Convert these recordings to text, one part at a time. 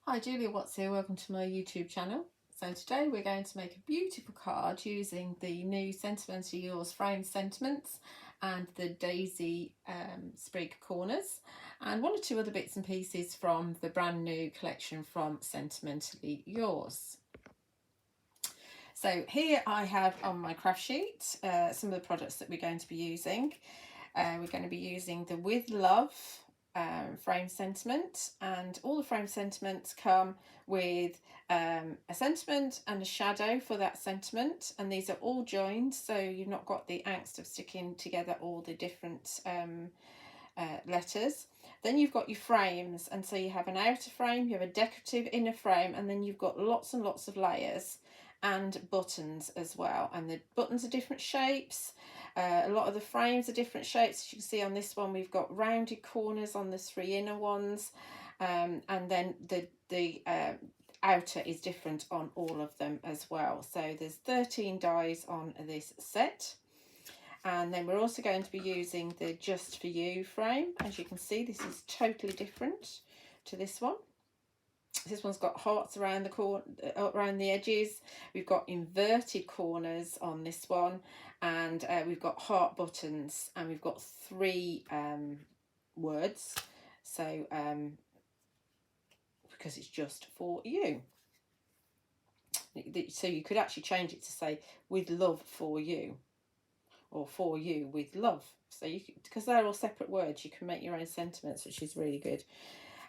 Hi, Julia Watts here, welcome to my YouTube channel. So today we're going to make a beautiful card using the new Sentimentally Yours framed sentiments and the Daisy Sprig corners and one or two other bits and pieces from the brand new collection from Sentimentally Yours. So here I have on my craft sheet some of the products that we're going to be using. We're going to be using the With Love frame sentiment, and all the frame sentiments come with a sentiment and a shadow for that sentiment, and these are all joined, so you've not got the angst of sticking together all the different letters. Then you've got your frames, and so you have an outer frame, you have a decorative inner frame, and then you've got lots and lots of layers and buttons as well, and the buttons are different shapes. A lot of the frames are different shapes. As you can see on this one, we've got rounded corners on the three inner ones, and then the outer is different on all of them as well. So there's 13 dies on this set. And then we're also going to be using the Just For You frame. As you can see, this is totally different to this one. This one's got hearts around the around the edges. We've got inverted corners on this one, and we've got heart buttons, and we've got three words. So because it's just for you. So you could actually change it to say with love for you, or for you with love. So you, because they're all separate words, you can make your own sentiments, which is really good.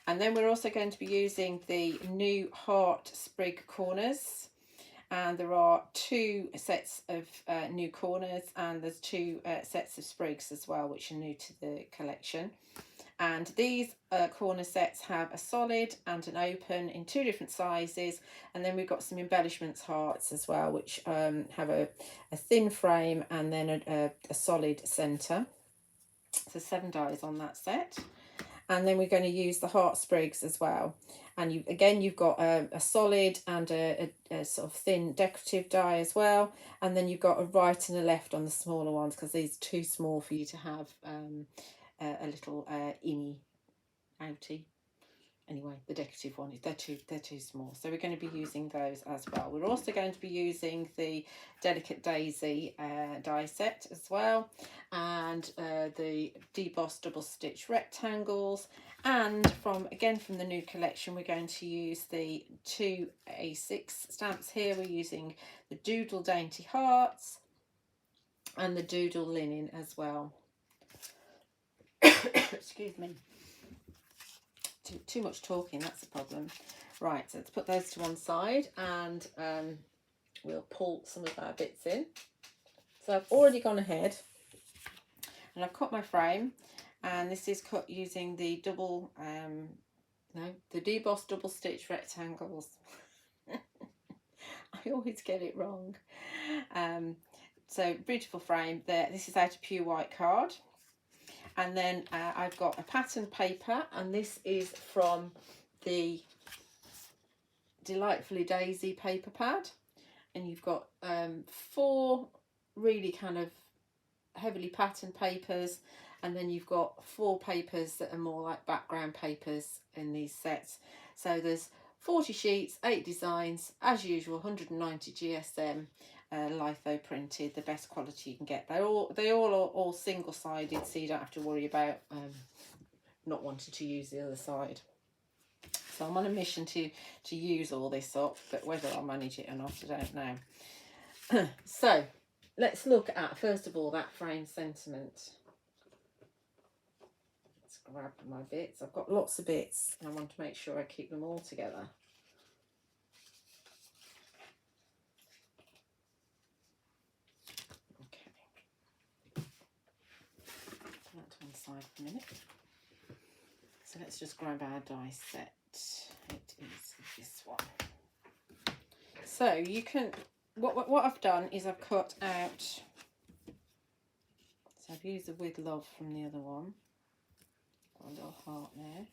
And then we're also going to be using the new Heart Sprig corners, and there are two sets of new corners, and there's two sets of sprigs as well, which are new to the collection. And these corner sets have a solid and an open in two different sizes, and then we've got some embellishments hearts as well, which have a thin frame and then a solid centre. So 7 dies on that set. And then we're going to use the heart sprigs as well, and you've got a solid and a sort of thin decorative die as well, and then you've got a right and a left on the smaller ones, because these are too small for you to have a little innie outie. Anyway, the decorative one, they're too small, so we're going to be using those as well. We're also going to be using the Delicate Daisy die set as well, and the Debossed double stitch rectangles, and from the new collection we're going to use the 2 A6 stamps here. We're using the Doodle Dainty Hearts and the Doodle Linen as well. Excuse me. Too much talking, that's the problem. Right, so let's put those to one side, and we'll pull some of our bits in. So I've already gone ahead and I've cut my frame, and this is cut using the the Debossed double stitch rectangles. I always get it wrong. So beautiful frame there. This is out of pure white card. And then I've got a pattern paper, and this is from the Delightfully Daisy paper pad. And you've got 4 really kind of heavily patterned papers, and then you've got 4 papers that are more like background papers in these sets. So there's 40 sheets, 8 designs, as usual, 190 GSM. Litho printed, the best quality you can get. They all are single-sided, so you don't have to worry about not wanting to use the other side. So I'm on a mission to use all this up, but whether I'll manage it or not, I don't know. So let's look at, first of all, that frame sentiment. Let's grab my bits. I've got lots of bits, and I want to make sure I keep them all together. Side for a minute. So let's just grab our die set. It is this one. So you can, what I've done is I've cut out, so I've used the With Love from the other one. Got a little heart there.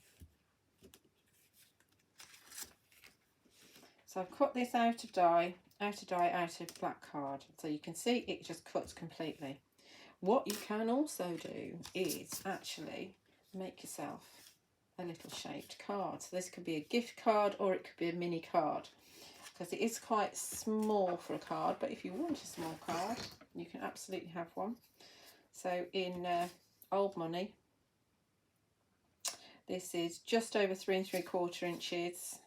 So I've cut this out of die, out of black card. So you can see it just cuts completely. What you can also do is actually make yourself a little shaped card. So this could be a gift card or it could be a mini card, because it is quite small for a card, but if you want a small card, you can absolutely have one. So in old money, this is just over 3 3/4 inches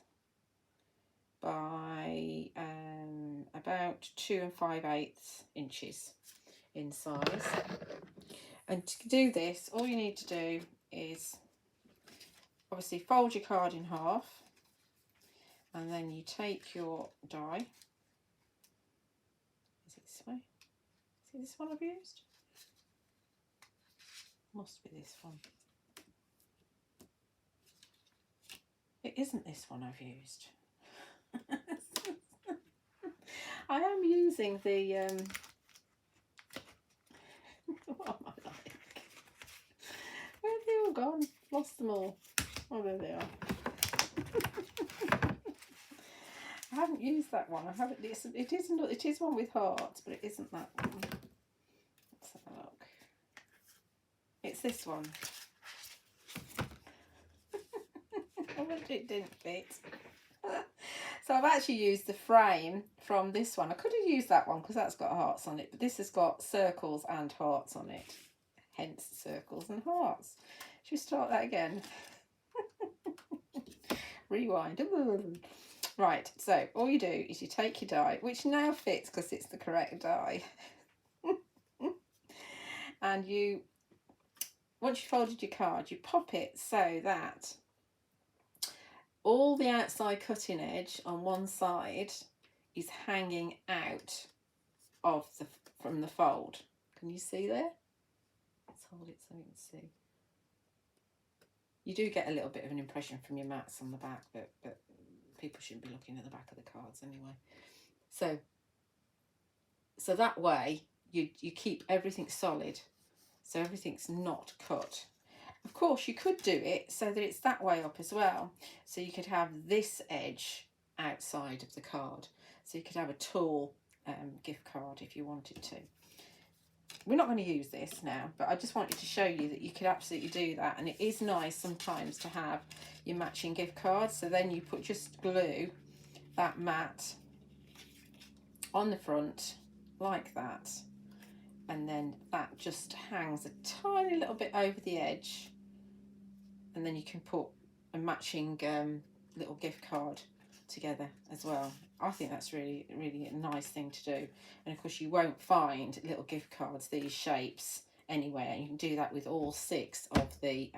by about 2 5/8 inches in size. And to do this, all you need to do is obviously fold your card in half, and then you take your die. Is it this way? Is it this one I've used? Must be this one. It isn't this one I've used. I am using the what am I like? Where have they all gone? Lost them all. Oh, there they are. I haven't used that one. I haven't. It is one with hearts, but it isn't that one. Let's have a look. It's this one. It didn't fit. So I've actually used the frame from this one. I could have used that one because that's got hearts on it, but this has got circles and hearts on it. Hence circles and hearts. Should we start that again? Rewind. Right, so all you do is you take your die, which now fits because it's the correct die. And you, once you've folded your card, you pop it so that all the outside cutting edge on one side is hanging out of from the fold. Can you see there? Let's hold it so you can see. You do get a little bit of an impression from your mats on the back, but people shouldn't be looking at the back of the cards anyway. So that way you keep everything solid, so everything's not cut. Of course, you could do it so that it's that way up as well. So you could have this edge outside of the card. So you could have a tall gift card if you wanted to. We're not going to use this now, but I just wanted to show you that you could absolutely do that. And it is nice sometimes to have your matching gift cards. So then you just glue that mat on the front like that. And then that just hangs a tiny little bit over the edge. And then you can put a matching little gift card together as well. I think that's really a nice thing to do. And of course you won't find little gift cards these shapes anywhere. You can do that with all 6 of the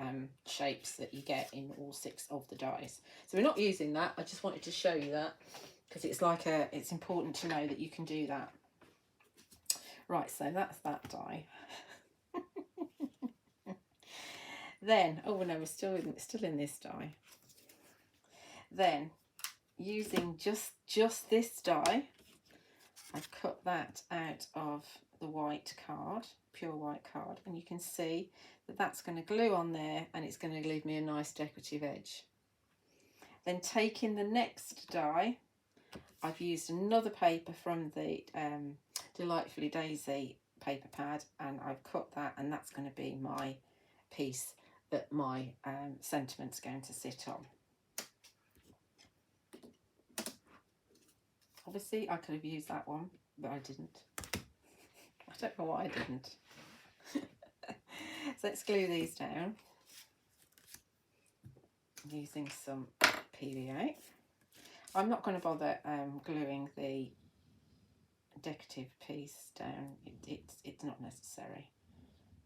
shapes that you get in all 6 of the dies. So we're not using that. I just wanted to show you that because it's important to know that you can do that. Right, so that's that die. Then, oh no, we're still in this die. Then, using just this die, I've cut that out of the white card, pure white card, and you can see that that's going to glue on there, and it's going to leave me a nice decorative edge. Then taking the next die, I've used another paper from the Delightfully Daisy paper pad, and I've cut that, and that's going to be my piece that my sentiment's going to sit on. Obviously I could have used that one, but I didn't. I don't know why I didn't. So let's glue these down using some PVA. I'm not going to bother gluing the decorative piece down. It's not necessary.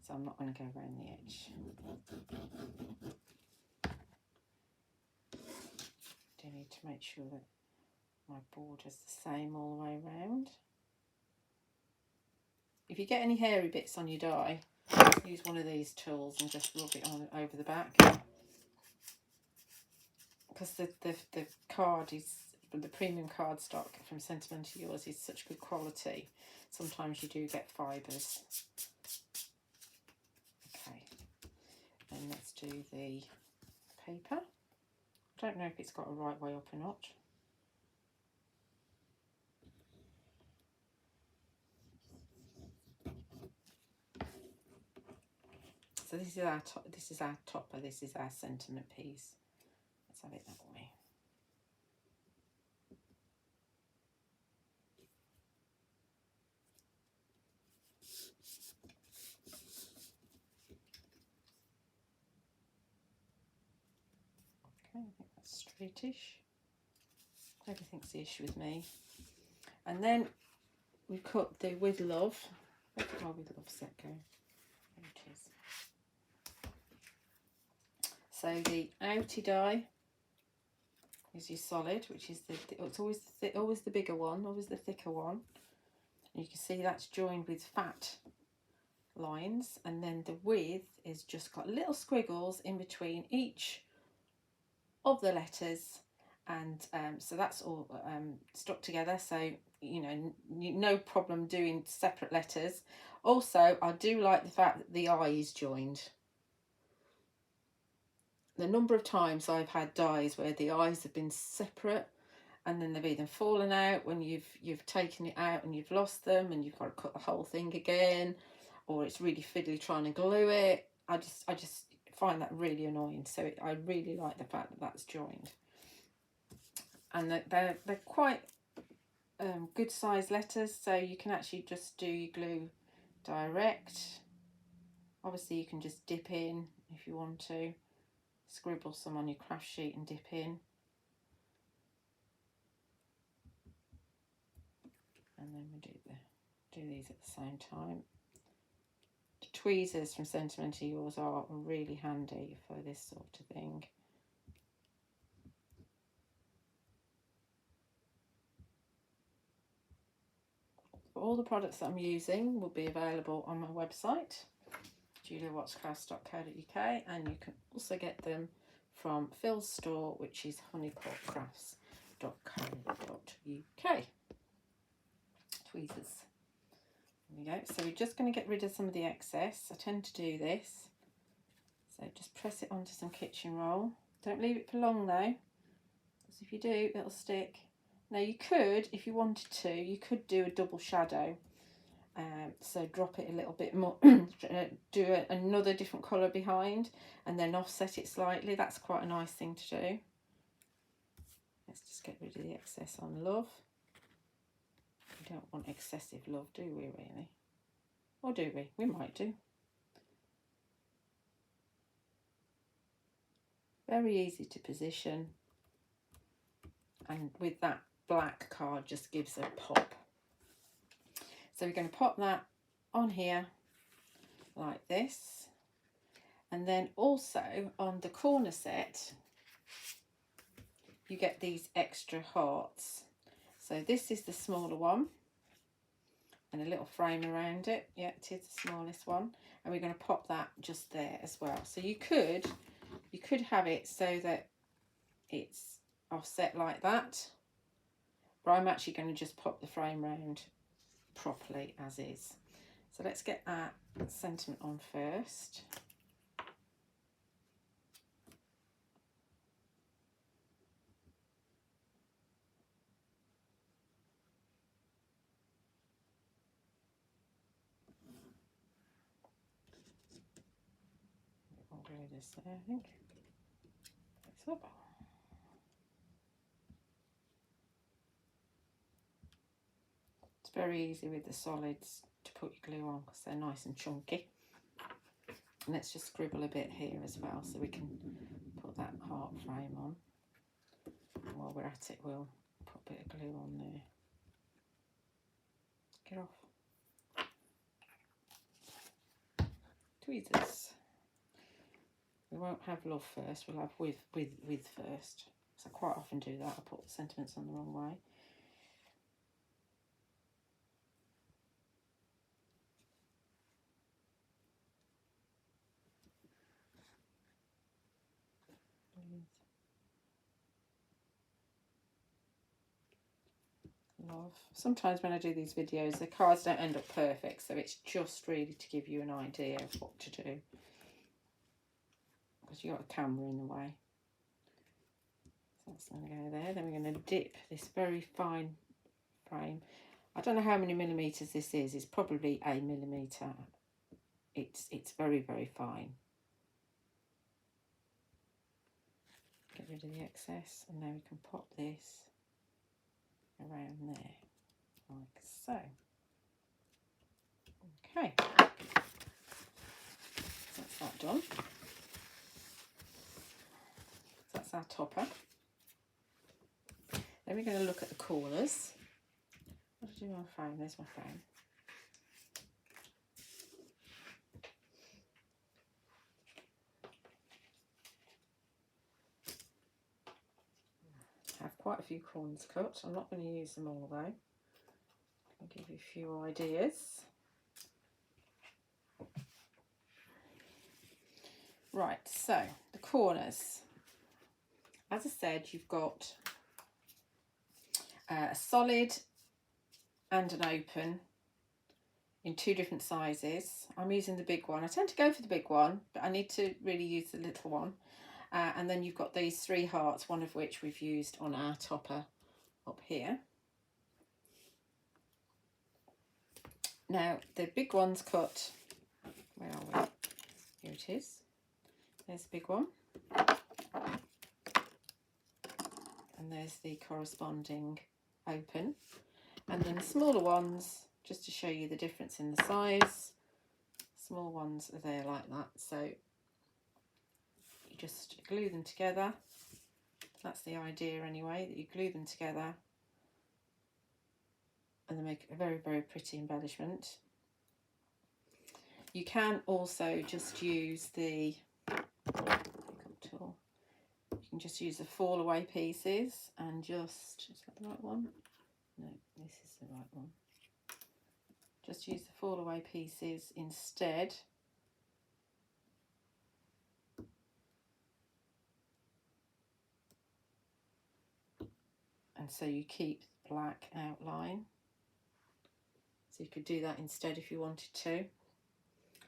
So I'm not going to go around the edge. Do need to make sure that my border's the same all the way around. If you get any hairy bits on your die, use one of these tools and just rub it on over the back. Because the card is, the premium cardstock from Sentimentally Yours is such good quality. Sometimes you do get fibres. Okay, and let's do the paper. I don't know if it's got a right way up or not. So So this is our top, this is our topper, this is our sentiment piece. Let's have it that way. Okay, I think that's straightish. Everything's the issue with me. And then we cut the With Love. Where did our With Love set go? There it is. So the outie die is your solid, which is it's always the bigger one, always the thicker one. And you can see that's joined with fat lines, and then the width is just got little squiggles in between each of the letters, and so that's all stuck together, so you know, no problem doing separate letters. Also, I do like the fact that the eye is joined. The number of times I've had dies where the eyes have been separate and then they've either fallen out when you've taken it out and you've lost them and you've got to cut the whole thing again, or it's really fiddly trying to glue it. I just find that really annoying. So I really like the fact that that's joined. And they're quite good sized letters, so you can actually just do your glue direct. Obviously you can just dip in if you want to, scribble some on your craft sheet and dip in. And then we do these at the same time. The tweezers from Sentimentally Yours are really handy for this sort of thing. All the products that I'm using will be available on my website, juliawattscrafts.co.uk, and you can also get them from Phil's store, which is honeypotcrafts.co.uk. Tweezers. There we go. So we're just going to get rid of some of the excess. I tend to do this. So just press it onto some kitchen roll. Don't leave it for long though, because if you do, it'll stick. Now you could, if you wanted to, you could do a double shadow. So drop it a little bit more, do another different colour behind, and then offset it slightly. That's quite a nice thing to do. Let's just get rid of the excess on Love. We don't want excessive love, do we really? Or do we? We might do. Very easy to position. And with that black card just gives a pop. So we're going to pop that on here like this. And then also on the corner set, you get these extra hearts. So this is the smaller one and a little frame around it. Yeah, it is the smallest one. And we're going to pop that just there as well. So you could have it so that it's offset like that, but I'm actually going to just pop the frame round properly as is. So let's get our sentiment on first. I'll glue this there, I think. Fix up. It's very easy with the solids to put your glue on because they're nice and chunky. And let's just scribble a bit here as well so we can put that heart frame on. And while we're at it, we'll put a bit of glue on there. Get off. Tweezers. We won't have Love first, we'll have with first. So I quite often do that, I put the sentiments on the wrong way. Love. Sometimes when I do these videos, the cards don't end up perfect, so it's just really to give you an idea of what to do. Because you've got a camera in the way. So that's going to go there. Then we're going to dip this very fine frame. I don't know how many millimetres this is. It's probably a millimetre. It's very, very fine. Get rid of the excess, and now we can pop this around there, like so. Okay, so that's that done. So that's our topper. Then we're going to look at the corners. What did I do with my frame? There's my frame. I have quite a few corners cut. I'm not going to use them all though. I'll give you a few ideas. Right, so the corners. As I said, you've got a solid and an open in two different sizes. I'm using the big one. I tend to go for the big one, but I need to really use the little one. And then you've got these 3 hearts, one of which we've used on our topper up here. Now the big one's cut, where are we? Here it is. There's the big one. And there's the corresponding open. And then the smaller ones, just to show you the difference in the size, small ones are there like that. So you just glue them together. That's the idea anyway, that you glue them together and they make a very, very pretty embellishment. You can also just use the tool. You can just use the fall away pieces and just, is that the right one? No, this is the right one. Just use the fall away pieces instead. And so you keep the black outline. So you could do that instead if you wanted to.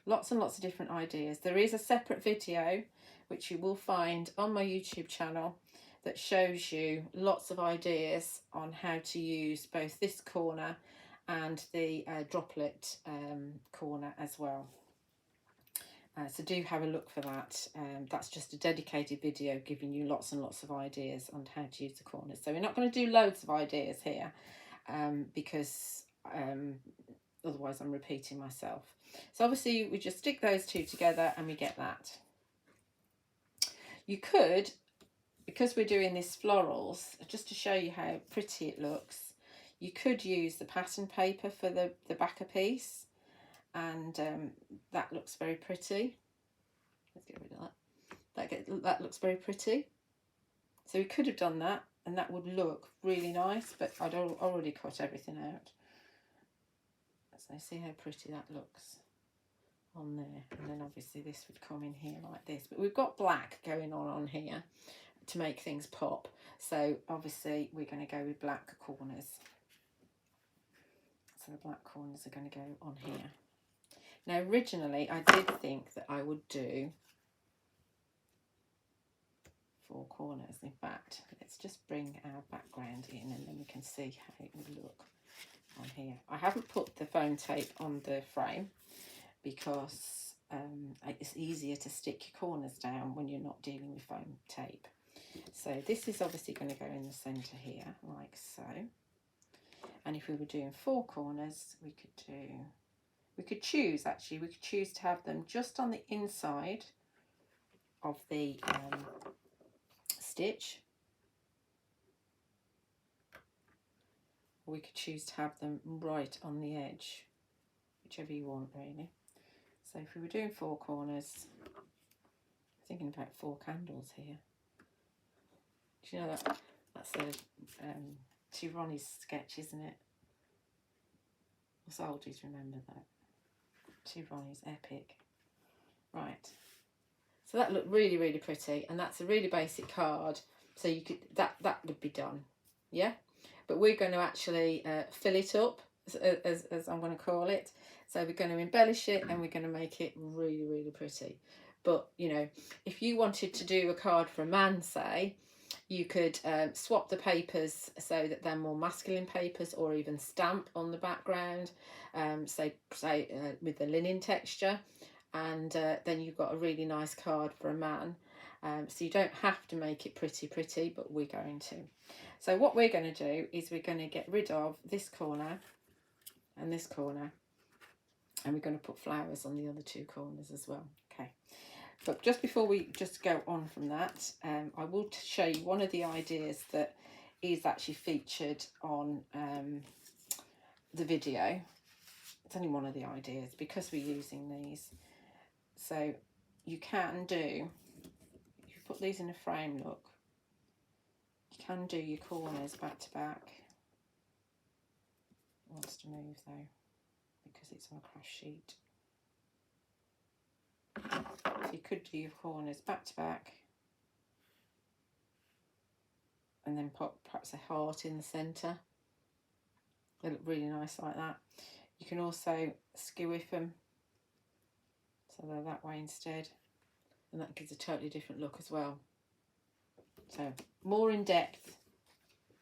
Lots and lots of different ideas. There is a separate video which you will find on my YouTube channel that shows you lots of ideas on how to use both this corner and the droplet corner as well. So do have a look for that. That's just a dedicated video giving you lots and lots of ideas on how to use the corners. So we're not going to do loads of ideas here because otherwise I'm repeating myself. So obviously we just stick those two together and we get that. You could, because we're doing these florals, just to show you how pretty it looks, you could use the pattern paper for the backer piece, and that looks very pretty. Let's get rid of that. That looks very pretty. So we could have done that and that would look really nice, but I'd already cut everything out. So see how pretty that looks on there, and then obviously this would come in here like this, but we've got black going on here to make things pop, so obviously we're going to go with black corners. So the black corners are going to go on here. Now originally I did think that I would do 4 corners. In fact, let's just bring our background in and then we can see how it would look on here. I haven't put the foam tape on the frame because it's easier to stick your corners down when you're not dealing with foam tape. So this is obviously going to go in the centre here, like so. And if we were doing 4 corners, we could choose to have them just on the inside of the stitch. Or we could choose to have them right on the edge, whichever you want really. So if we were doing 4 corners, I'm thinking about 4 candles here. Do you know that's a Ronnie's sketch, isn't it? Us oldies remember that. Ronnie's epic. Right. So that looked really, really pretty, and that's a really basic card. So you could that would be done, yeah. But we're going to actually fill it up, as I'm going to call it. So we're going to embellish it and we're going to make it really, really pretty. But, you know, if you wanted to do a card for a man, say, you could swap the papers so that they're more masculine papers, or even stamp on the background, say with the linen texture. And then you've got a really nice card for a man. So you don't have to make it pretty, but we're going to. So what we're going to do is we're going to get rid of this corner and this corner, and we're going to put flowers on the other two corners as well. Okay, but just before we just go on from that, I will show you one of the ideas that is actually featured on the video. It's only one of the ideas because we're using these. So you can do, if you put these in a frame, look, you can do your corners back to back. It wants to move though because it's on a craft sheet. So you could do your corners back to back and then put perhaps a heart in the centre. They look really nice like that. You can also skew with them so they're that way instead, and that gives a totally different look as well. So more in depth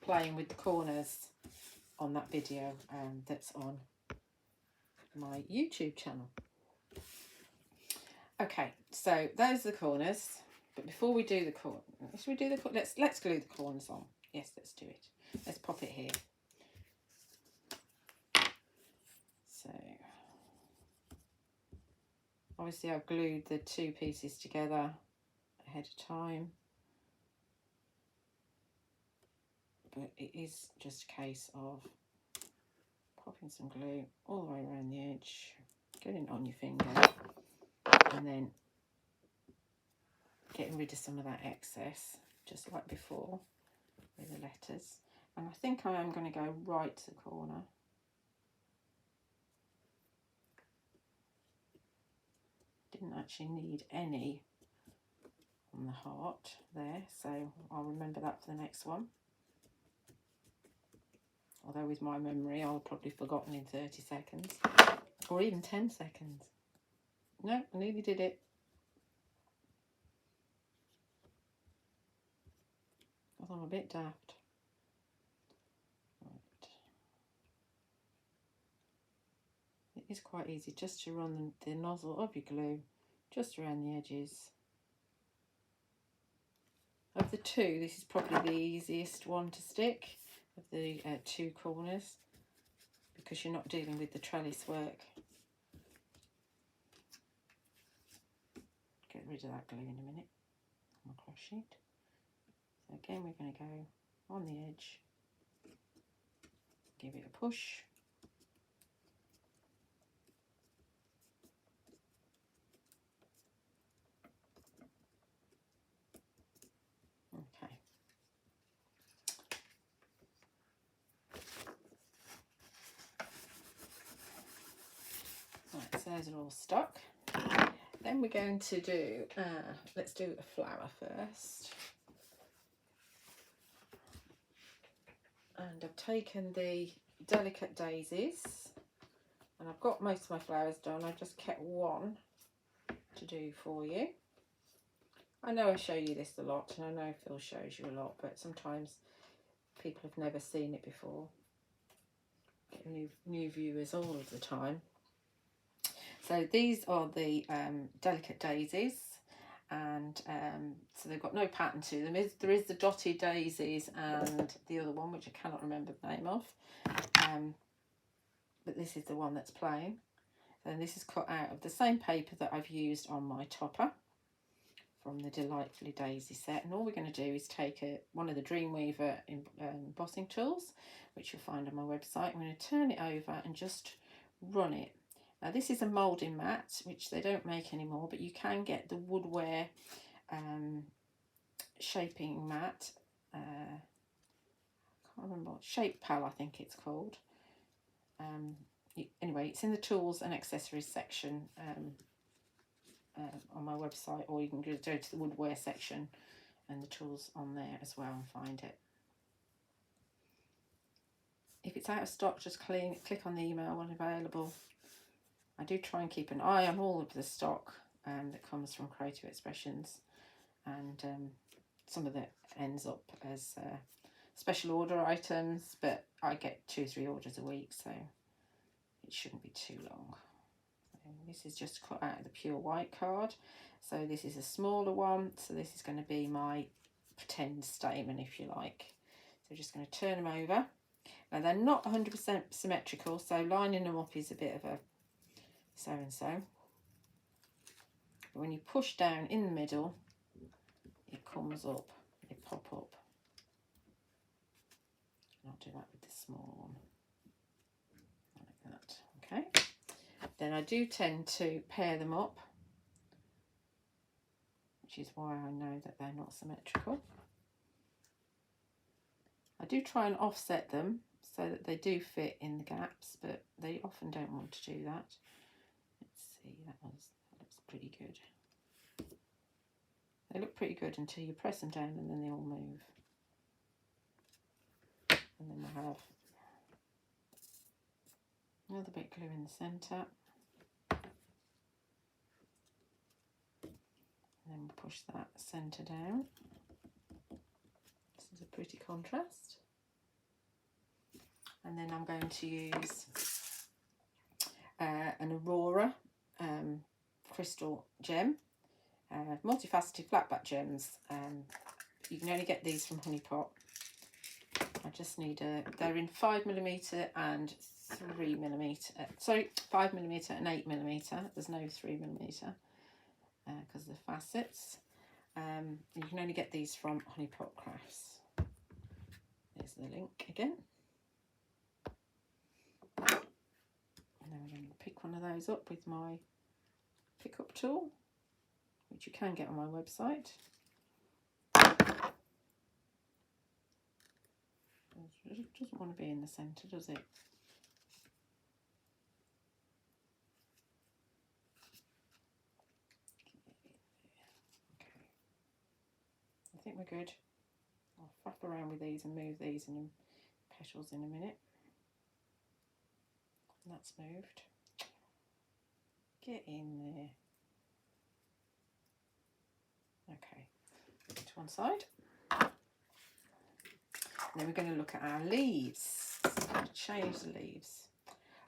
playing with the corners on that video that's on my YouTube channel. Okay, so those are the corners, but before we do the corner, should we do the, let's glue the corners on. Yes, let's do it. Let's pop it here. So obviously I've glued the two pieces together ahead of time, but it is just a case of popping some glue all the way around the edge, getting it on your finger, and then getting rid of some of that excess, just like before with the letters. And I think I am going to go right to the corner. Didn't actually need any on the heart there, so I'll remember that for the next one. Although with my memory I'll probably forgotten in 30 seconds or even 10 seconds. No, I nearly did it. I'm a bit daft. Right. It is quite easy just to run the nozzle of your glue just around the edges. Of the two, this is probably the easiest one to stick, of the two corners, because you're not dealing with the trellis work. Get rid of that glue in a minute on my cloth sheet. So again, we're going to go on the edge, give it a push. Okay. Right, so those are all stuck. Then we're going to do, let's do a flower first. And I've taken the Delicate Daisies, and I've got most of my flowers done. I just kept one to do for you. I know I show you this a lot, and I know Phil shows you a lot, but sometimes people have never seen it before. Get new viewers all of the time. So these are the Delicate Daisies, and so they've got no pattern to them. There is the Dotted Daisies and the other one, which I cannot remember the name of, but this is the one that's plain. And this is cut out of the same paper that I've used on my topper from the Delightfully Daisy set. And all we're going to do is take one of the Dreamweaver embossing tools, which you'll find on my website. I'm going to turn it over and just run it. Now this is a moulding mat, which they don't make anymore, but you can get the Woodware shaping mat. I can't remember what, Shape Pal I think it's called. Anyway, it's in the tools and accessories section on my website, or you can go to the Woodware section and the tools on there as well and find it. If it's out of stock, just click on the email when available. I do try and keep an eye on all of the stock that comes from Creative Expressions, and some of it ends up as special order items, but I get 2 or 3 orders a week, so it shouldn't be too long. This is just cut out of the pure white card. So this is a smaller one. So this is going to be my pretend statement, if you like. So just going to turn them over. Now they're not 100% symmetrical, so lining them up is a bit of a so and so. But when you push down in the middle, it comes up, they pop up. And I'll do that with the small one. Like that. Okay. Then I do tend to pair them up, which is why I know that they're not symmetrical. I do try and offset them so that they do fit in the gaps, but they often don't want to do that. Let's see, that looks pretty good. They look pretty good until you press them down and then they all move. And then we'll have another bit of glue in the centre. And then we'll push that centre down. This is a pretty contrast. And then I'm going to use an Aurora crystal gem, multifaceted flatback gems. You can only get these from Honeypot. I just need they're in 5mm and 3mm. Sorry, 5mm and 8mm. There's no 3mm because of the facets. You can only get these from Honeypot Crafts. There's the link again. And then we're going to pick one of those up with my pickup tool, which you can get on my website. It doesn't want to be in the centre, does it? Okay. I think we're good. I'll faff around with these and move these in petals in a minute. And that's moved. Get in there. Okay, put it to one side. And then we're going to look at our leaves. Change the leaves.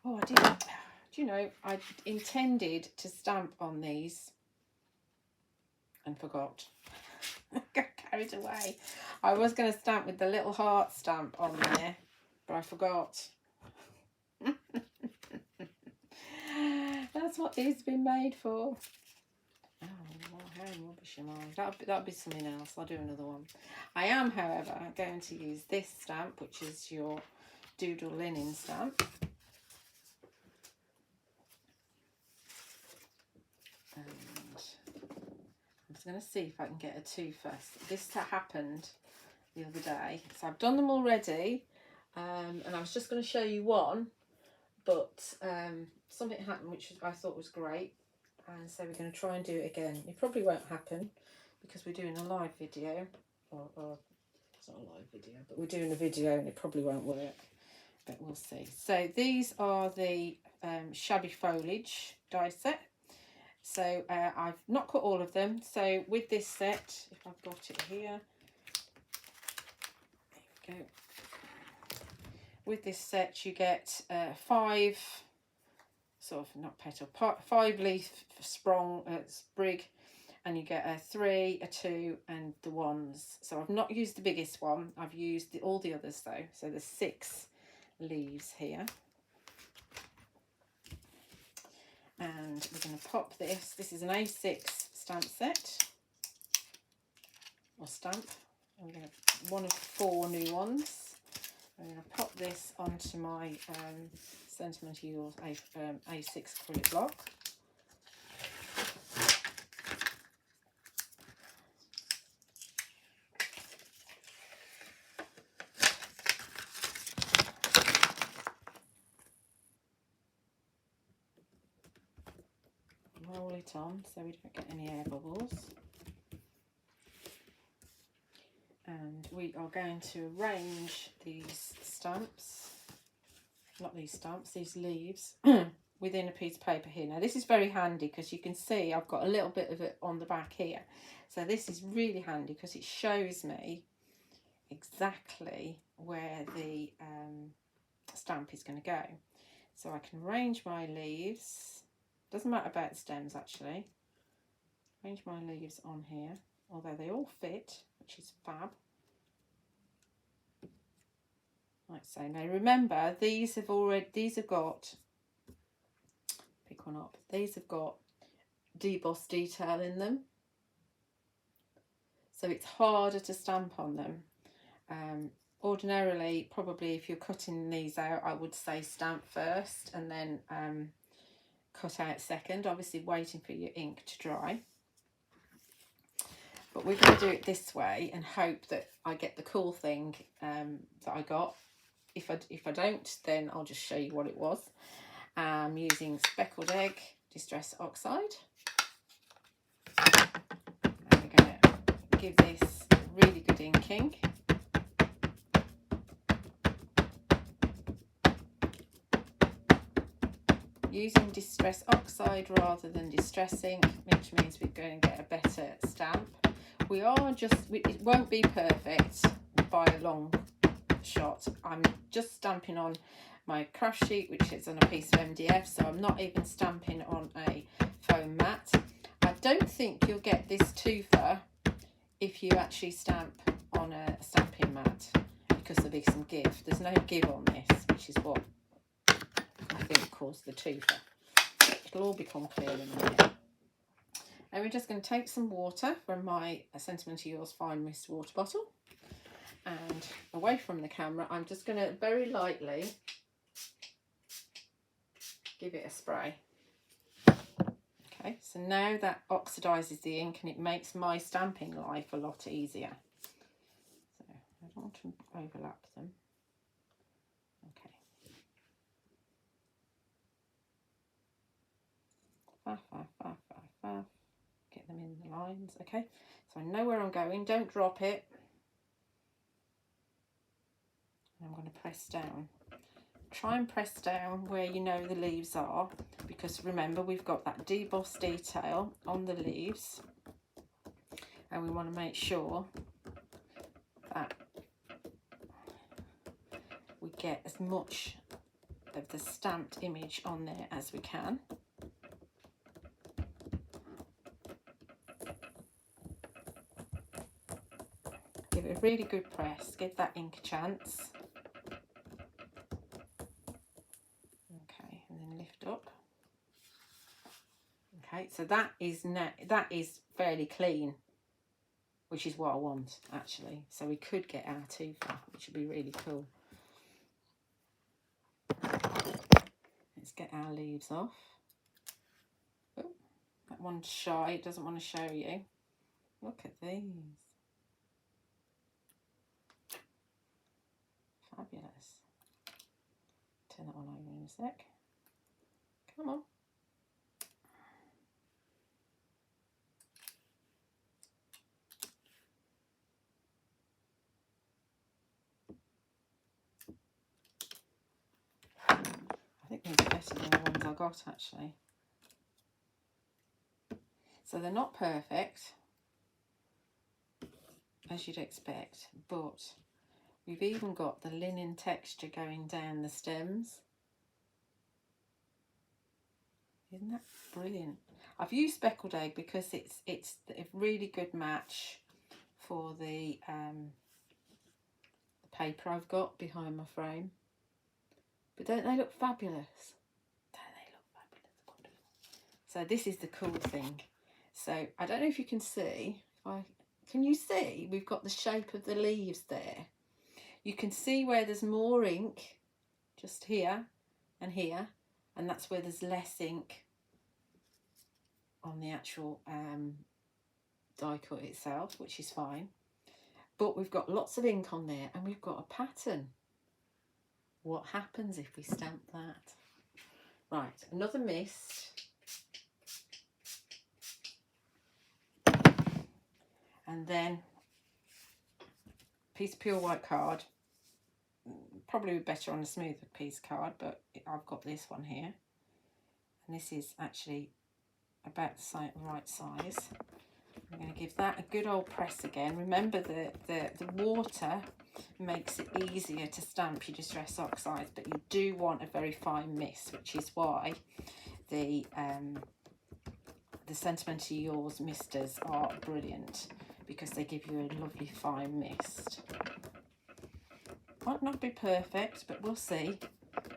Oh, I did. Do you know, I intended to stamp on these and forgot. Got carried away. I was going to stamp with the little heart stamp on there, but I forgot. That's what these have been made for. Oh, well, how rubbish am I? That'll be something else. I'll do another one. I am, however, going to use this stamp, which is your Doodle linen stamp. And I'm just going to see if I can get a 2 first. This happened the other day. So I've done them already, and I was just going to show you one, but something happened which I thought was great. And so we're going to try and do it again. It probably won't happen because we're doing a live video. Or it's not a live video, but we're doing a video and it probably won't work. But we'll see. So these are the Shabby Foliage die set. So I've not cut all of them. So with this set, if I've got it here. There we go. With this set you get 5... sort of not petal, 5 leaf sprig, and you get a 3, a 2, and the 1s. So I've not used the biggest one. I've used all the others though. So there's 6 leaves here, and we're going to pop this. This is an A6 stamp set or stamp. I'm going to one of 4 new ones. I'm going to pop this onto my Sentimentally A6 acrylic block. Roll it on so we don't get any air bubbles. And we are going to arrange these stamps, not these stamps, these leaves, within a piece of paper here. Now this is very handy because you can see I've got a little bit of it on the back here. So this is really handy because it shows me exactly where the stamp is going to go. So I can arrange my leaves Doesn't matter about the stems actually. Arrange my leaves on here, although they all fit, which is fab. Like so. Now remember, these have got, pick one up, these have got debossed detail in them. So it's harder to stamp on them. Ordinarily, probably if you're cutting these out, I would say stamp first and then cut out second, obviously waiting for your ink to dry. But we're going to do it this way and hope that I get the cool thing that I got. If I don't, then I'll just show you what it was. I'm using Speckled Egg Distress Oxide. And we're going to give this really good inking. Using Distress Oxide rather than Distress ink, which means we're going to get a better stamp. It won't be perfect by a long shot. I'm just stamping on my craft sheet, which is on a piece of MDF, so I'm not even stamping on a foam mat. I don't think you'll get this twofer if you actually stamp on a stamping mat, because there'll be some give. There's no give on this, which is what I think caused the twofer. It'll all become clear in a minute. And we're just going to take some water from my Sentimentally Yours Fine Mist water bottle, and away from the camera, I'm just going to very lightly give it a spray. Okay, so now that oxidizes the ink and it makes my stamping life a lot easier. So I don't want to overlap them. Okay. Faff. Get them in the lines. Okay, so I know where I'm going. Don't drop it. I'm going to press down. Try and press down where you know the leaves are, because remember we've got that debossed detail on the leaves, and we want to make sure that we get as much of the stamped image on there as we can. Give it a really good press, give that ink a chance. Okay, and then lift up. Okay, so that is fairly clean, which is what I want actually. So we could get our twofer, which would be really cool. Let's get our leaves off. Oh, that one's shy, it doesn't want to show you. Look at these. Fabulous. Turn that one over in a sec. Come on. I think these are better than the ones I got actually. So they're not perfect, as you'd expect, but we've even got the linen texture going down the stems. Isn't that brilliant? I've used Speckled Egg because it's a really good match for the paper I've got behind my frame. But don't they look fabulous? Don't they look fabulous? Wonderful. So this is the cool thing. So I don't know if you can see. Can you see? We've got the shape of the leaves there. You can see where there's more ink, just here and here, and that's where there's less ink on the actual die cut itself, which is fine. But we've got lots of ink on there, and we've got a pattern. What happens if we stamp that? Right, another mist. And then a piece of pure white card. Probably better on a smoother piece card, but I've got this one here. And this is actually about the right size. I'm going to give that a good old press again. Remember the water makes it easier to stamp your Distress Oxides, but you do want a very fine mist, which is why the Sentimentally Yours misters are brilliant because they give you a lovely fine mist. Might not be perfect, but we'll see.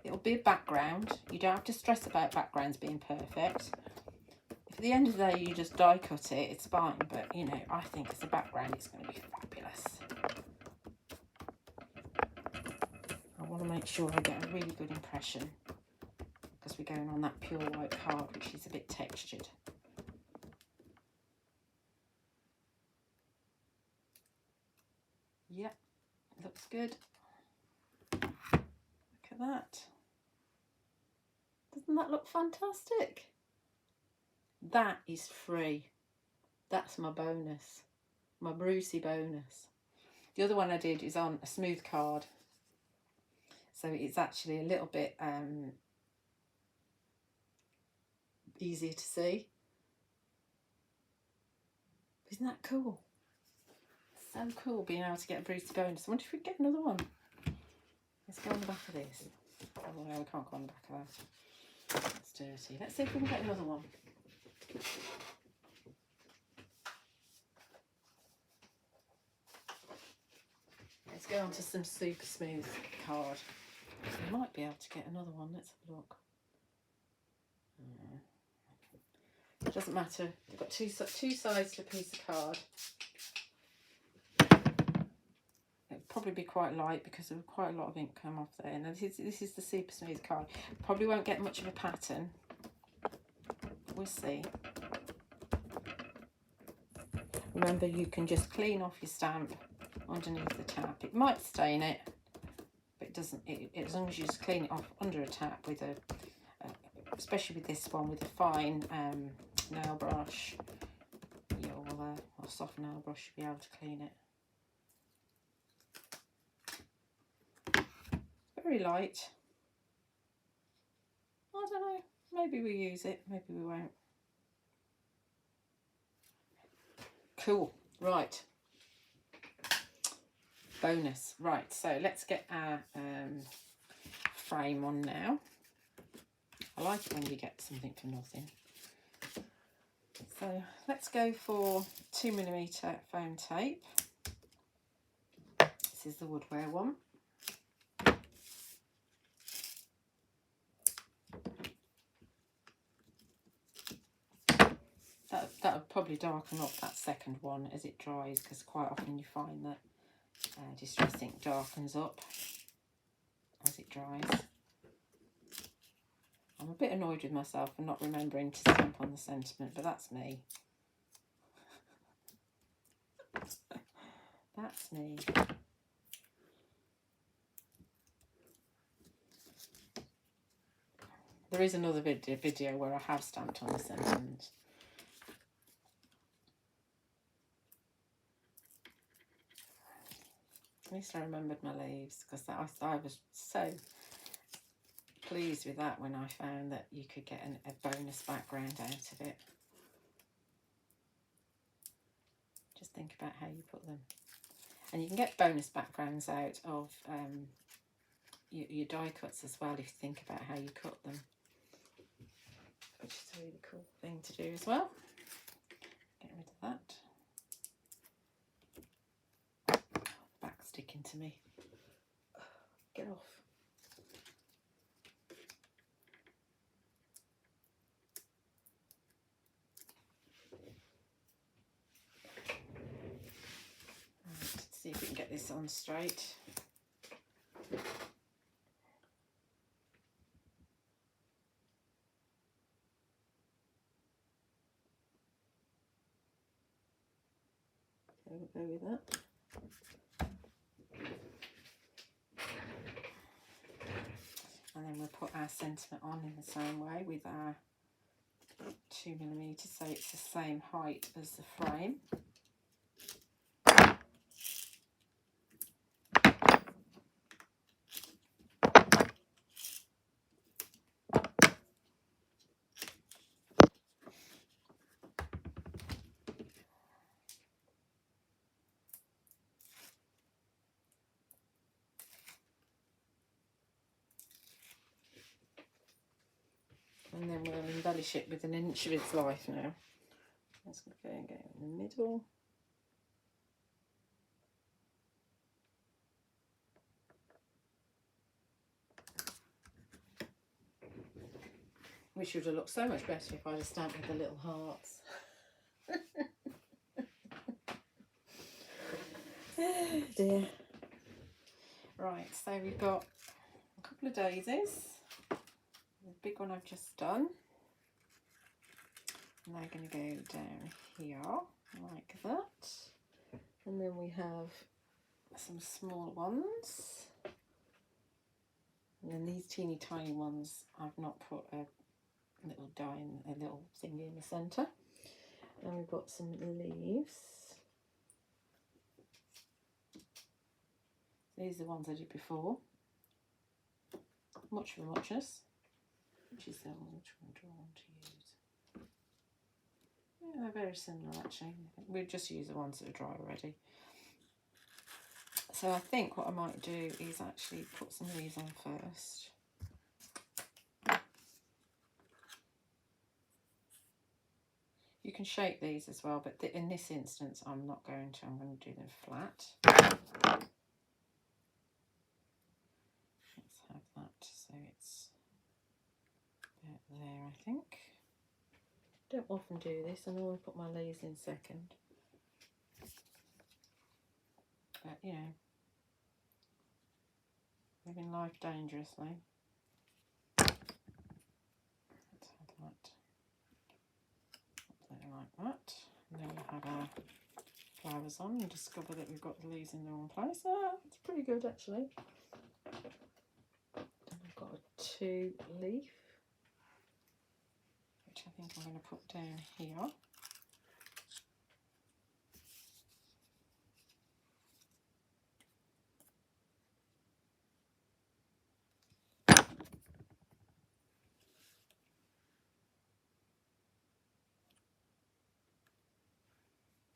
It'll be a background. You don't have to stress about backgrounds being perfect. If at the end of the day you just die cut it, it's fine, but you know, I think as a background it's going to be fabulous. I want to make sure I get a really good impression because we're going on that pure white card, which is a bit textured. Yep, looks good. Look at that. Doesn't that look fantastic? That is free. That's my bonus, my Brucey bonus. The other one I did is on a smooth card, so it's actually a little bit easier to see. Isn't that cool? So cool being able to get a Brucey bonus. I wonder if we can get another one. Let's go on the back of this. Oh no, we can't go on the back of that. It's dirty. Let's see if we can get another one. Let's go on to some super smooth card. We might be able to get another one. Let's have a look. It doesn't matter. We've got two sides to a piece of card. It'll probably be quite light because there was quite a lot of ink come off there. Now this is the super smooth card. Probably won't get much of a pattern. We'll see. Remember, you can just clean off your stamp underneath the tap. It might stain it, but it doesn't. As long as you just clean it off under a tap with a, especially with this one, with a fine nail brush, or soft nail brush, you'll be able to clean it. Very light. I don't know. Maybe we use it. Maybe we won't. Cool. Right. Bonus. Right. So let's get our frame on now. I like it when you get something for nothing. So let's go for 2mm foam tape. This is the woodware one. That would probably darken up that second one as it dries, because quite often you find that distress ink darkens up as it dries. I'm a bit annoyed with myself for not remembering to stamp on the sentiment, but that's me. That's me. There is another video where I have stamped on the sentiment. At least I remembered my leaves, because I was so pleased with that when I found that you could get a bonus background out of it. Just think about how you put them. And you can get bonus backgrounds out of your die cuts as well, if you think about how you cut them, which is a really cool thing to do as well. Get rid of that. Back sticking to me. Get off. Right, let's see if we can get this on straight. So we'll go with that. And then we'll put our sentiment on in the same way with our 2mm, so it's the same height as the frame. And then we'll embellish it with an inch of its life now. Let's go and go in the middle. Which would have looked so much better if I'd have stamped with the little hearts. Oh dear. Right, so we've got a couple of daisies. The big one I've just done. And they're going to go down here like that. And then we have some small ones. And then these teeny tiny ones, I've not put a little a little thingy in the centre. And we've got some leaves. These are the ones I did before. Much of a muchness. Which is the one do I want to use? Yeah, they're very similar actually. We'll just use the ones that are dry already. So I think what I might do is actually put some of these on first. You can shape these as well, but in this instance I'm not going to. I'm going to do them flat. Let's have that so it's about there, I think. Don't often do this, I normally put my leaves in second. But you know, living life dangerously. Let's have that. Something like that. And then we have our flowers on and discover that we've got the leaves in the wrong place. Ah, it's pretty good actually. And I've got a 2 leaf, which I think I'm going to put down here.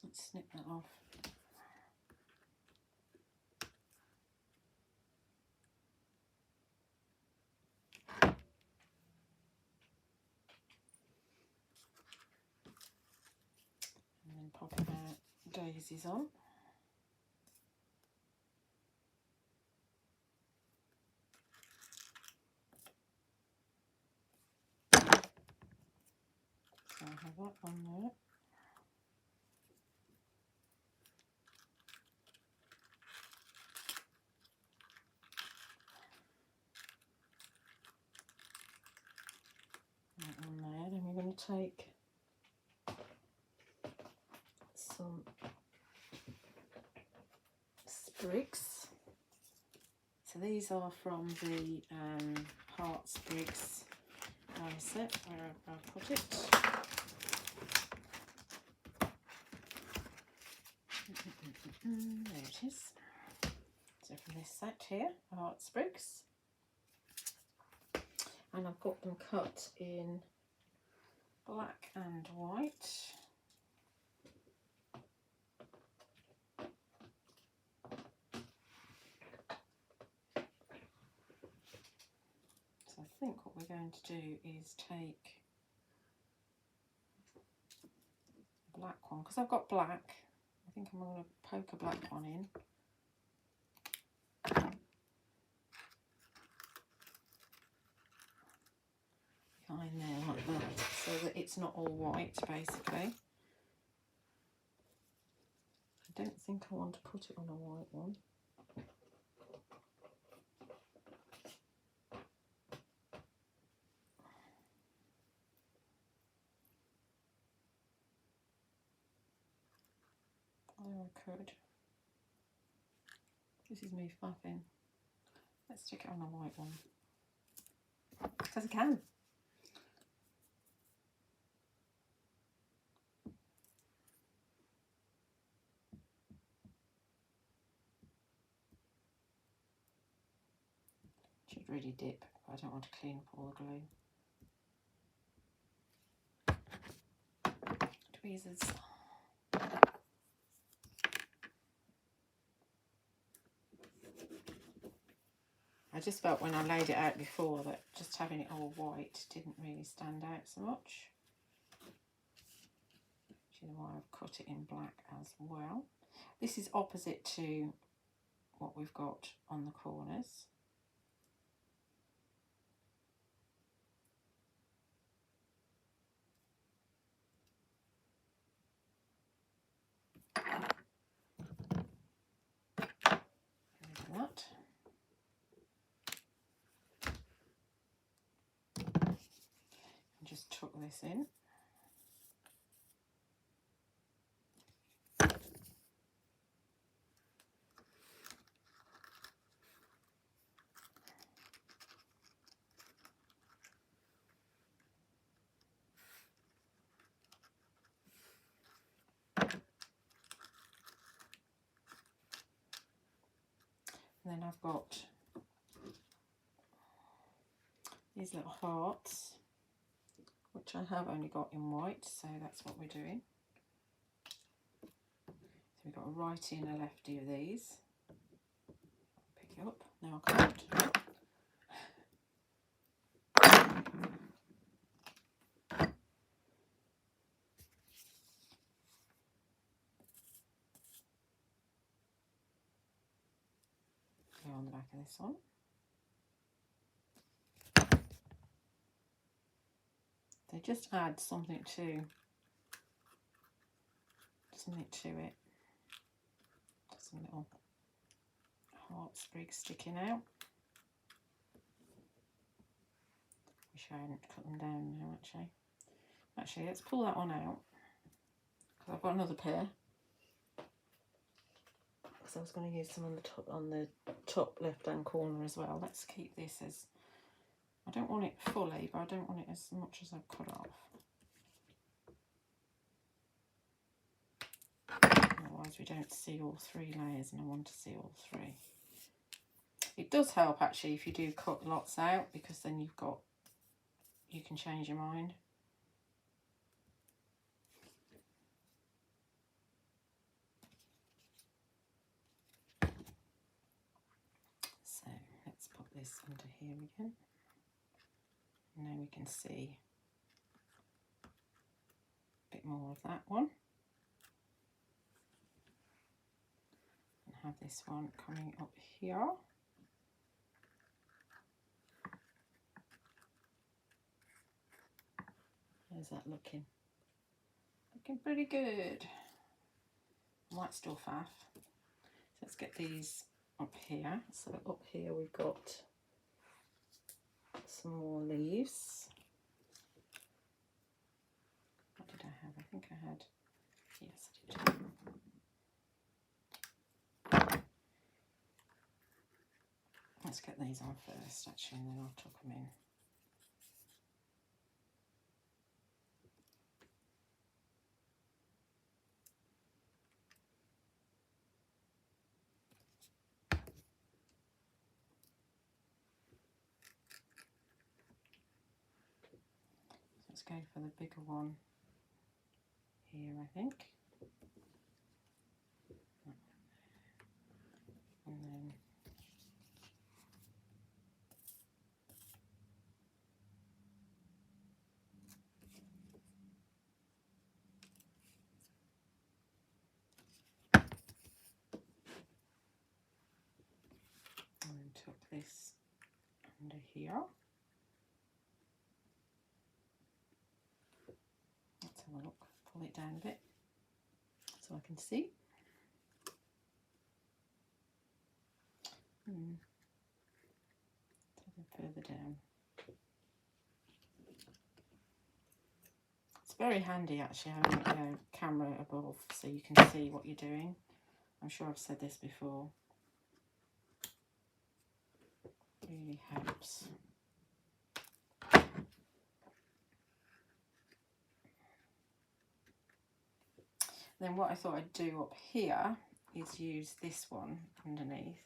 Let's snip that off. And then pop our daisies on. So I have that on there. That on there. Then we're going to take some Sprigs. So these are from the Heart Sprigs set where I've put it. There it is. So from this set here, Heart Sprigs. And I've got them cut in black and white. So I think what we're going to do is take a black one, because I've got black. I think I'm going to poke a black one in. Behind there like that, so that it's not all white basically. I don't think I want to put it on a white one. Oh, I could. This is me faffing. Let's stick it on a white one. Because I can. Should really dip, but I don't want to clean up all the glue. Tweezers. I just felt when I laid it out before that just having it all white didn't really stand out so much. Which is why I've cut it in black as well. This is opposite to what we've got on the corners. That. And just tuck this in. And then I've got these little hearts, which I have only got in white, so that's what we're doing. So we've got a righty and a lefty of these. Pick it up. No, I can't. Go on the back of this one. They just add something to it. Some little heart sprigs sticking out. Wish I hadn't cut them down now, actually. Actually, let's pull that one out, because I've got another pair. Because I was going to use some on the top left-hand corner as well. Let's keep this as, I don't want it fully, but I don't want it as much as I've cut off. Otherwise we don't see all three layers, and I want to see all three. It does help actually if you do cut lots out, because then you can change your mind. So let's put this under here again. And now we can see a bit more of that one. And have this one coming up here. How's that looking? Looking pretty good. Might still faff. So let's get these up here. So up here we've got some more leaves. What did I have? I think I had, yes I did. Let's get these on first actually, and then I'll tuck them in. Let's go for the bigger one here, I think. And then tuck this under here. Let's have a look. Pull it down a bit so I can see. Further down. It's very handy actually having a camera above so you can see what you're doing. I'm sure I've said this before. It really helps. Then what I thought I'd do up here is use this one underneath.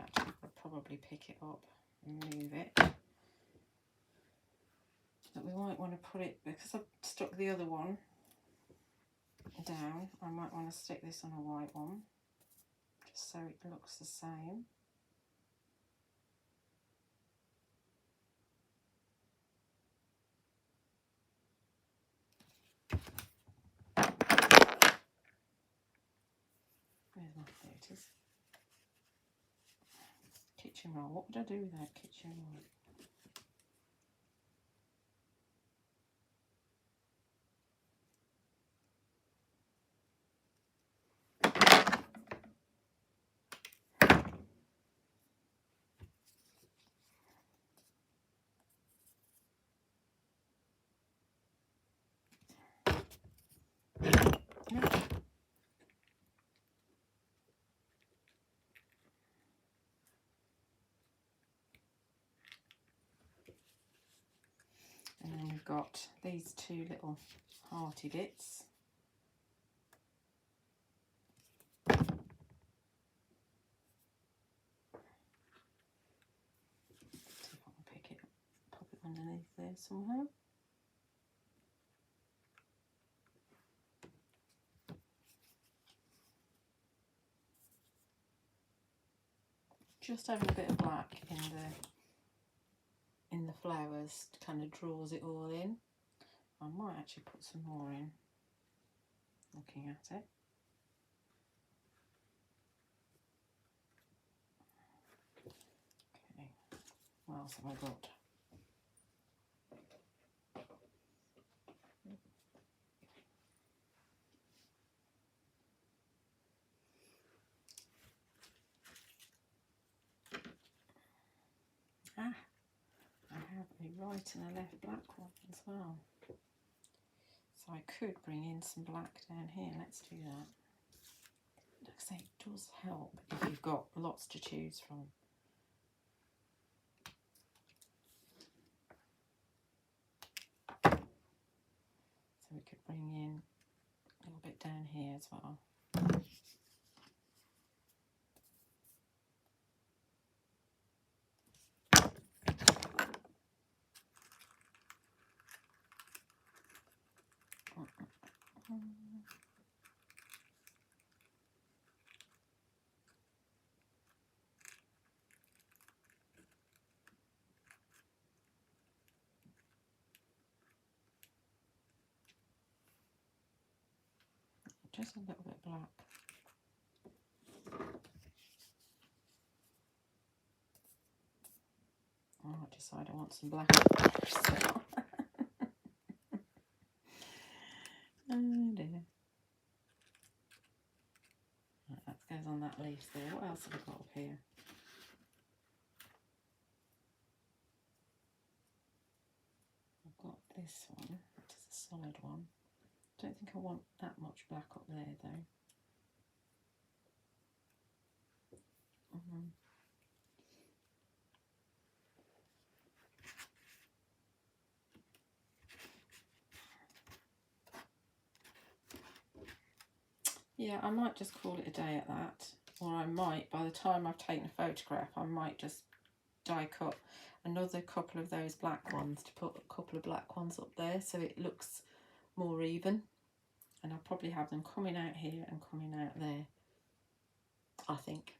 Actually, I'll probably pick it up and move it. But we might want to put it, because I've stuck the other one down, I might want to stick this on a white one, just so it looks the same. Oh, there it is. Kitchen roll. What would I do without kitchen roll? And then we've got these two little hearty bits. See if I can pick it up, pop it underneath there somehow. Just having a bit of black in the flowers kind of draws it all in. I might actually put some more in, looking at it. Okay, what else have I got? Ah, I have a right and a left black one as well. So I could bring in some black down here. Let's do that. Like I say, it does help if you've got lots to choose from. So we could bring in a little bit down here as well. Just a little bit black. Oh, I decide I want some black. Oh dear. Right, that goes on that leaf there. What else have I got up here? I've got this one, which is a solid one. Don't think I want that much black up there though. Yeah, I might just call it a day at that, or I might, by the time I've taken a photograph, I might just die cut another couple of those black ones to put a couple of black ones up there so it looks more even. And I'll probably have them coming out here and coming out there, I think.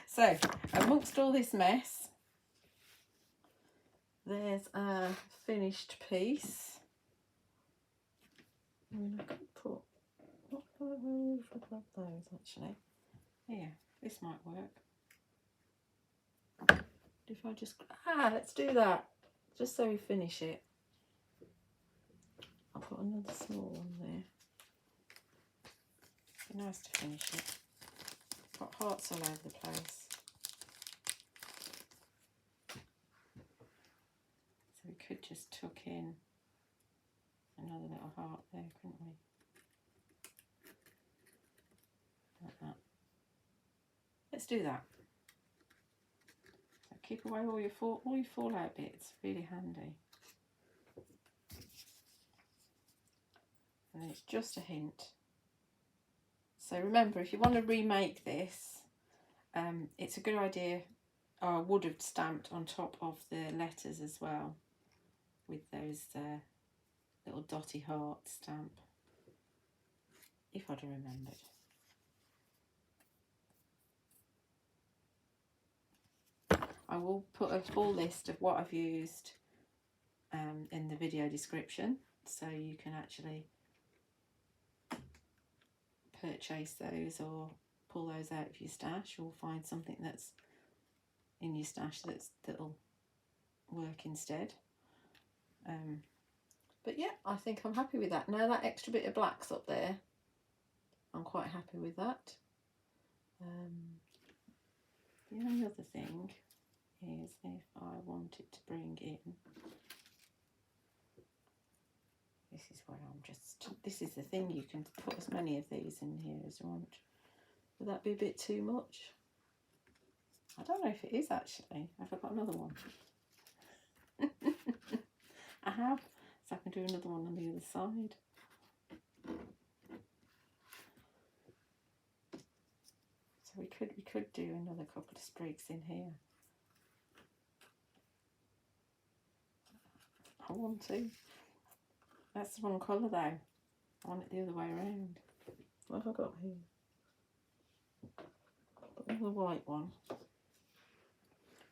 So, amongst all this mess, there's a finished piece. I mean, I could put, where have I got those actually? Yeah, this might work. If I just, let's do that, just so we finish it. I'll put another small one there. Be nice to finish it. Got hearts all over the place. So we could just tuck in another little heart there, couldn't we? Like that. Let's do that. So keep away all your fallout bits, really handy. And it's just a hint. So remember, if you want to remake this, it's a good idea. I would have stamped on top of the letters as well with those little dotty heart stamp, if I'd have remembered. I will put a full list of what I've used in the video description, so you can actually purchase those or pull those out of your stash, or find something that's in your stash that'll work instead. But yeah, I think I'm happy with that. Now that extra bit of black's up there, I'm quite happy with that. The only other thing is if I wanted to bring in, this is where I'm just, this is the thing, you can put as many of these in here as you want. Would that be a bit too much? I don't know if it is actually. Have I got another one? I have, so I can do another one on the other side. So we could do another couple of sprigs in here. I want to. That's the wrong colour though. I want it the other way around. What have I got here? Got another white one.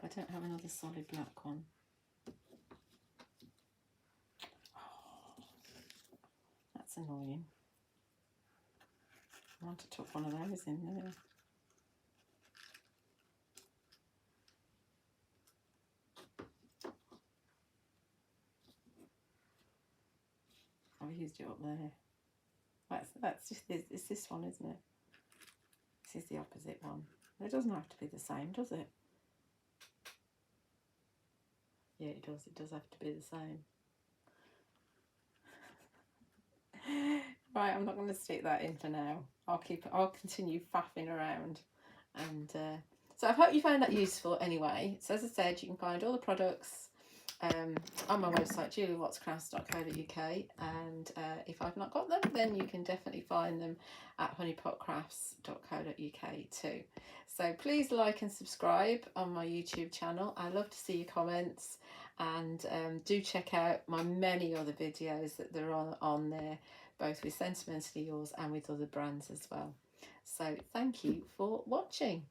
I don't have another solid black one. Oh, that's annoying. I want to tuck one of those in there. I've used it up there. That's just, it's this one, isn't it? This is the opposite one. It doesn't have to be the same, does it? Yeah, it does. It does have to be the same. Right, I'm not going to stick that in for now. I'll continue faffing around. And so I hope you found that useful anyway. So as I said, you can find all the products on my website, juliewattscrafts.co.uk, and if I've not got them, then you can definitely find them at honeypotcrafts.co.uk too. So please like and subscribe on my YouTube channel. I love to see your comments, and do check out my many other videos that there are on there, both with Sentimentally Yours and with other brands as well. So thank you for watching.